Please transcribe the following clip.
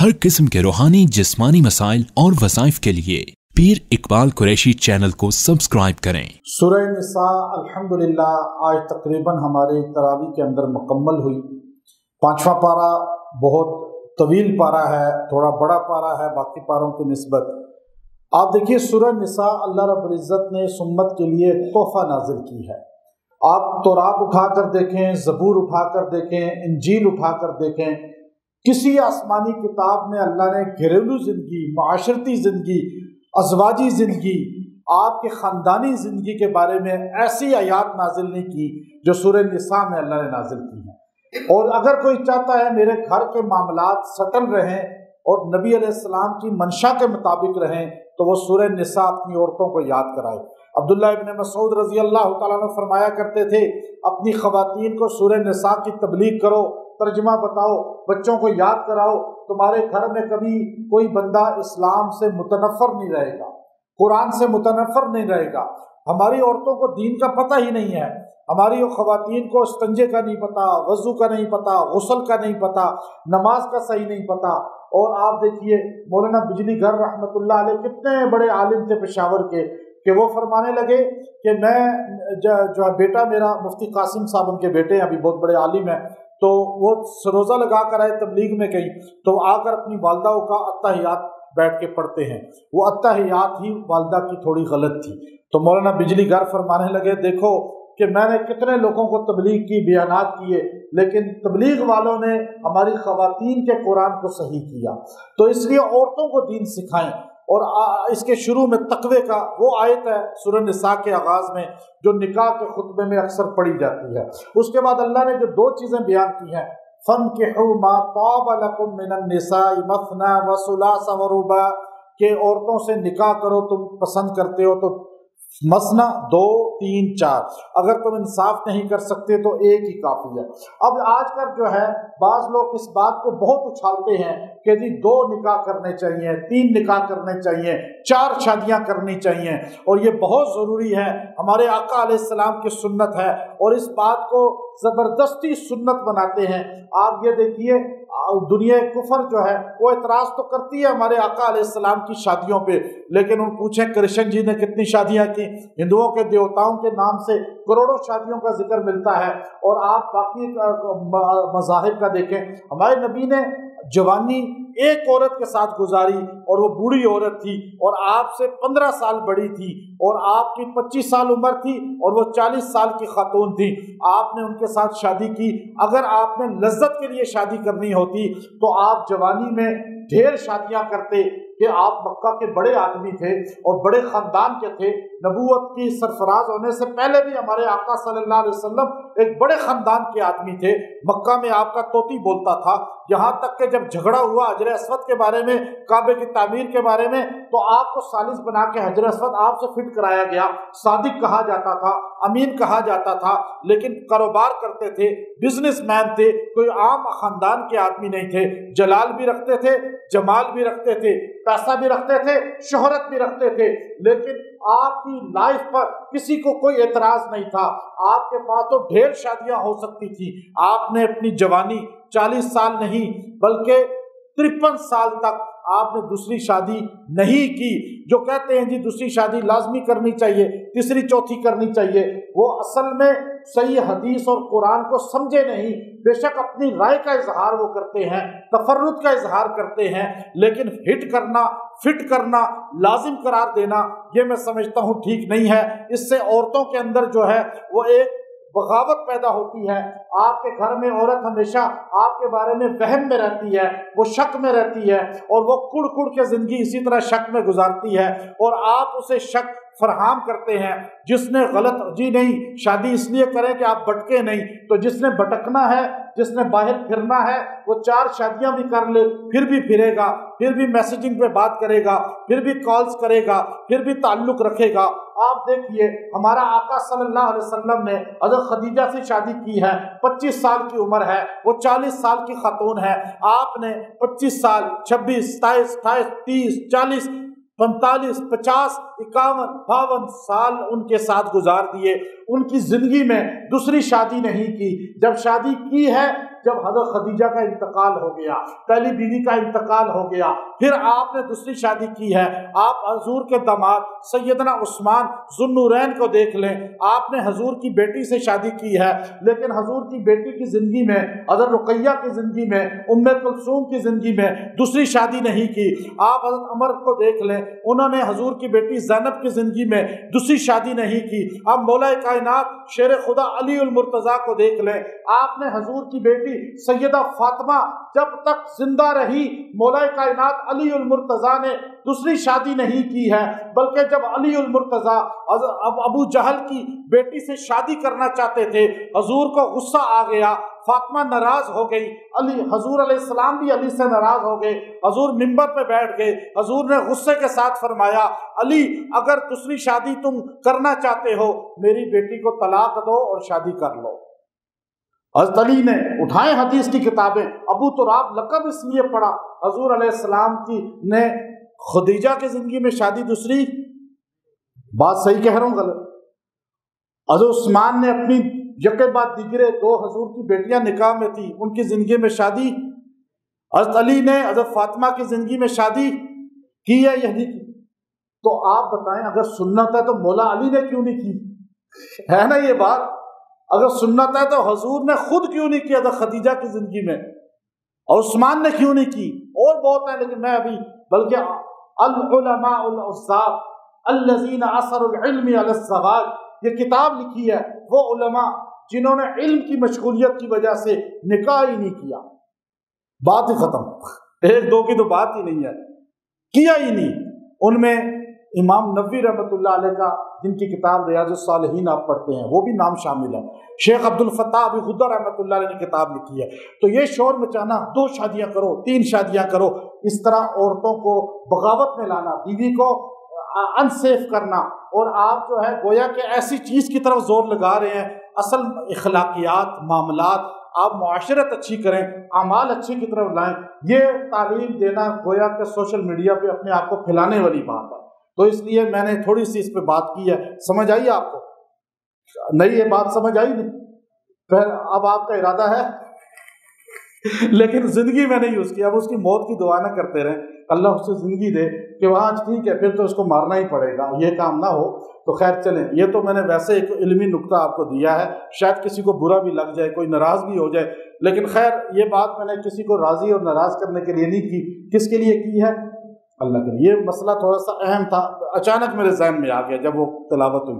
हर किस्म के रूहानी जिस्मानी मसाइल और वज़ाइफ के लिए पीर इकबाल कुरैशी चैनल को सब्सक्राइब करें। सूरह निसा अल्हम्दुलिल्लाह आज तकरीबन हमारे तरावी के अंदर मुकम्मल हुई। 5वां पारा बहुत तवील पारा है, थोड़ा बड़ा पारा है बाकी पारों की निस्बत। आप देखिए सूरह निसा अल्लाह रब्बुल इज़्ज़त ने इस उम्मत के लिए एक तोहफ़ा नाजिल की है। आप तौरात उठा कर देखें, ज़बूर उठा कर देखें, इंजील उठा कर देखें, किसी आसमानी किताब में अल्लाह ने घरेलू ज़िंदगी, माशरती ज़िंदगी, अज़वाजी ज़िंदगी, आपके ख़ानदानी ज़िंदगी के बारे में ऐसी आयात नाजिल नहीं की जो सूरह निसा में अल्लाह ने नाजिल की हैं। और अगर कोई चाहता है मेरे घर के मामलात सटल रहें और नबी अलैहिस्सलाम की मंशा के मुताबिक रहें तो वो सूरह निसा अपनी औरतों को याद कराए। अब्दुल्ला इब्न मसूद रज़ी अल्लाह तआला अन्हु फरमाया करते थे, अपनी ख़वातीन को सूरह निसा की तबलीग करो, तर्जुमा बताओ, बच्चों को याद कराओ। तुम्हारे घर में कभी कोई बंदा इस्लाम से मुतनफ़र नहीं रहेगा, कुरान से मुतनफ़र नहीं रहेगा। हमारी औरतों को दीन का पता ही नहीं है, हमारी ख़वातीन को इस्तंजे का नहीं पता, वज़ू का नहीं पता, गुस्ल का नहीं पता, नमाज का सही नहीं पता। और आप देखिए मौलाना बिजली घर रहमतुल्लाह अलैह कितने बड़े आलिम थे पेशावर के, कि वो फरमाने लगे कि मैं जो बेटा मेरा मुफ्ती कासिम साहब उनके बेटे हैं, अभी बहुत बड़े आलिम हैं, तो वो रोज़ा लगा कर आए तबलीग में कहीं, तो आकर अपनी वालदाओं का अत्तहियात बैठ के पढ़ते हैं। वो अत्तहियात ही वालदा की थोड़ी गलत थी। तो मौलाना बिजली घर फरमाने लगे, देखो कि मैंने कितने लोगों को तबलीग की, बयानात किए, लेकिन तबलीग वालों ने हमारी ख़वातीन के कुरान को सही किया। तो इसलिए औरतों को दीन सिखाएं। और इसके शुरू में तकवे का वो आयत है सूरह निसा के आगाज़ में जो निकाह के खुतबे में अक्सर पढ़ी जाती है। उसके बाद अल्लाह ने जो दो चीज़ें बयान की हैं, फन्किहू मा ताब लकुम मिनन निसाई मसना व सुलासा व रुबा, के औरतों से निकाह करो तुम पसंद करते हो तो मसना 2, 3, 4, अगर तुम इंसाफ नहीं कर सकते तो एक ही काफ़ी है। अब आजकल जो है बाज़ लोग इस बात को बहुत उछालते हैं कि जी 2 निकाह करने चाहिए, 3 निकाह करने चाहिए, 4 शादियां करनी चाहिए और ये बहुत ज़रूरी है, हमारे आका अलैहिस्सलाम की सुन्नत है। और इस बात को ज़बरदस्ती सुन्नत बनाते हैं। आप ये देखिए दुनिया कुफर जो है वो एतराज़ तो करती है हमारे आका अलैहिस्सलाम की शादियों पे, लेकिन उन पूछें कृष्ण जी ने कितनी शादियां की, हिंदुओं के देवताओं के नाम से करोड़ों शादियों का जिक्र मिलता है। और आप बाकी मज़ाहिब का देखें, हमारे नबी ने जवानी एक औरत के साथ गुजारी और वो बूढ़ी औरत थी और आपसे 15 साल बड़ी थी और आपकी 25 साल उम्र थी और वो 40 साल की खातून थी। आपने उनके साथ शादी की। अगर आपने लज्जत के लिए शादी करनी होती तो आप जवानी में ढेर शादियां करते कि आप मक्का के बड़े आदमी थे और बड़े ख़ानदान के थे। नबूवत की सरफराज होने से पहले भी हमारे आका सल्लल्लाहु अलैहि वसल्लम एक बड़े ख़ानदान के आदमी थे। मक्का में आपका तोती बोलता था, यहाँ तक कि जब झगड़ा हुआ हजर अस्वद के बारे में, काबे की तामीर के बारे में, तो आपको सालिस बना के हजर अस्वद आपसे फिट कराया गया। सादिक कहा जाता था, अमीन कहा जाता था, लेकिन कारोबार करते थे, बिजनेसमैन थे, कोई आम ख़ानदान के आदमी नहीं थे। जलाल भी रखते थे, जमाल भी रखते थे, पैसा भी रखते थे, शोहरत भी रखते थे, लेकिन आपकी लाइफ पर किसी को कोई एतराज़ नहीं था। आपके पास तो ढेर शादियां हो सकती थी। आपने अपनी जवानी 40 साल नहीं बल्कि 53 साल तक आपने दूसरी शादी नहीं की। जो कहते हैं जी दूसरी शादी लाजमी करनी चाहिए, तीसरी चौथी करनी चाहिए, वो असल में सही हदीस और कुरान को समझे नहीं। बेशक अपनी राय का इजहार वो करते हैं, तफर्रुद का इजहार करते हैं, लेकिन फिट करना, लाजिम करार देना, ये मैं समझता हूँ ठीक नहीं है। इससे औरतों के अंदर जो है वो एक बगावत पैदा होती है। आपके घर में औरत हमेशा आपके बारे में वहम में रहती है, वो शक में रहती है और वो कुड़ के ज़िंदगी इसी तरह शक में गुजारती है और आप उसे शक फरहाम करते हैं। जिसने गलत जी नहीं शादी इसलिए करें कि आप भटके नहीं, तो जिसने भटकना है, जिसने बाहर फिरना है, वो 4 शादियां भी कर ले फिर भी फिरेगा, फिर भी मैसेजिंग पे बात करेगा, फिर भी कॉल्स करेगा, फिर भी ताल्लुक रखेगा। आप देखिए हमारा आका सल्लल्लाहु अलैहि वसल्लम ने हज़रत खदीजा से शादी की है, 25 साल की उम्र है, वो 40 साल की खातून है। आपने 25 साल, 26, 27, 28, 30, 40, 45, 50, 51, 52 साल उनके साथ गुजार दिए। उनकी जिंदगी में दूसरी शादी नहीं की। जब शादी की है جب حضرت خدیجہ کا انتقال ہو گیا، پہلی بیوی کا انتقال ہو گیا، پھر آپ نے دوسری شادی کی ہے۔ آپ حضور کے داماد سیدنا عثمان ذو النورین کو دیکھ لیں، آپ نے حضور کی بیٹی سے شادی کی ہے، لیکن حضور کی بیٹی کی زندگی میں، حضرت رقیہ کی زندگی میں، ام کلثوم کی زندگی میں دوسری شادی نہیں کی۔ آپ حضرت عمر کو دیکھ لیں، انہوں نے حضور کی بیٹی زینب کی زندگی میں دوسری شادی نہیں کی۔ اب مولا کائنات شیر خدا علی المرتضیٰ کو دیکھ لیں، آپ نے حضور کی بیٹی سیدہ فاطمہ جب تک زندہ رہی، مولا کائنات علی المرتضیٰ نے دوسری شادی نہیں کی ہے، بلکہ جب علی المرتضیٰ ابو جہل کی بیٹی سے شادی کرنا چاہتے تھے، حضور کو غصہ آ گیا، فاطمہ ناراض ہو گئی، حضور علیہ السلام بھی علی سے ناراض ہو گئے، حضور منبر پہ بیٹھ گئے، حضور نے غصے کے ساتھ فرمایا، علی اگر دوسری شادی تم کرنا چاہتے ہو میری بیٹی کو طلاق دو اور شادی کر لو۔ حضرت علی نے اٹھائے حدیث کی کتابیں، ابو تراب لقب اس لیے پڑا، حضور علیہ السلام کی نے خدیجہ کی زندگی میں شادی دوسری، بات صحیح کہہ رہا ہوں غلط؟ حضرت عثمان نے اپنی یکے بعد دیگرے دو حضور کی بیٹیاں نکاح میں تھی، ان کی زندگی میں شادی، حضرت علی نے حضرت فاطمہ کی زندگی میں شادی کی ہے یا نہیں کی؟ تو آپ بتائیں اگر سنت ہے تو مولا علی نے کیوں نہیں کی؟ ہے نا یہ بات؟ اگر سنت ہے تو حضور نے خود کیوں نہیں کی حضرت خدیجہ کی زندگی میں، اور عثمان نے کیوں نہیں کی؟ اور بہت ہے، لیکن میں ابھی بلکہ العلماء العزاب الذین اثروا العلم علی الزواج، یہ کتاب لکھی ہے وہ علماء جنہوں نے علم کی مشغولیت کی وجہ سے نکاح ہی نہیں کیا، بات ہی ختم، ایک دو کی تو بات ہی نہیں ہے، کیا ہی نہیں۔ ان میں امام نووی رحمۃ اللہ علیہ کا جن کی کتاب ریاض الصالحین آپ پڑھتے ہیں وہ بھی نام شامل ہے، شیخ عبد الفتاح ابی غدہ رحمۃ اللہ علیہ نے کتاب لکھی ہے۔ تو یہ شور مچانا، 2 شادیاں کرو، 3 شادیاں کرو، اس طرح عورتوں کو بغاوت میں لانا، بیوی کو انسیف کرنا، اور آپ جو ہے گویا کہ ایسی چیز کی طرف زور لگا رہے ہیں، اصل اخلاقیات، معاملات، آپ معاشرت اچھی کریں، اعمال اچھے کی طرف لائیں، یہ تعلیم دینا گویا کہ سوشل میڈیا پہ اپنے آپ کو پھیلانے والی بات ہے۔ تو اس لیے میں نے تھوڑی سی اس پہ بات کی ہے، سمجھ آئی آپ کو؟ نہیں یہ بات سمجھ آئی نہیں؟ پھر اب آپ کا ارادہ ہے لیکن زندگی میں نہیں یوز کیا، اب اس کی موت کی دعا نہ کرتے رہیں، اللہ اس سے زندگی دے کہ وہاں ٹھیک ہے پھر تو اس کو مارنا ہی پڑے گا، یہ کام نہ ہو تو خیر چلیں۔ یہ تو میں نے ویسے ایک علمی نکتہ آپ کو دیا ہے، شاید کسی کو برا بھی لگ جائے، کوئی ناراض بھی ہو جائے، لیکن خیر یہ بات میں نے کسی کو راضی اور ناراض کرنے کے لیے نہیں کی، کس کے لیے کی ہے؟ اللہ کے لیے۔ یہ مسئلہ تھوڑا سا اہم تھا، اچانک میرے ذہن میں آ گیا جب وہ تلاوت ہوئی۔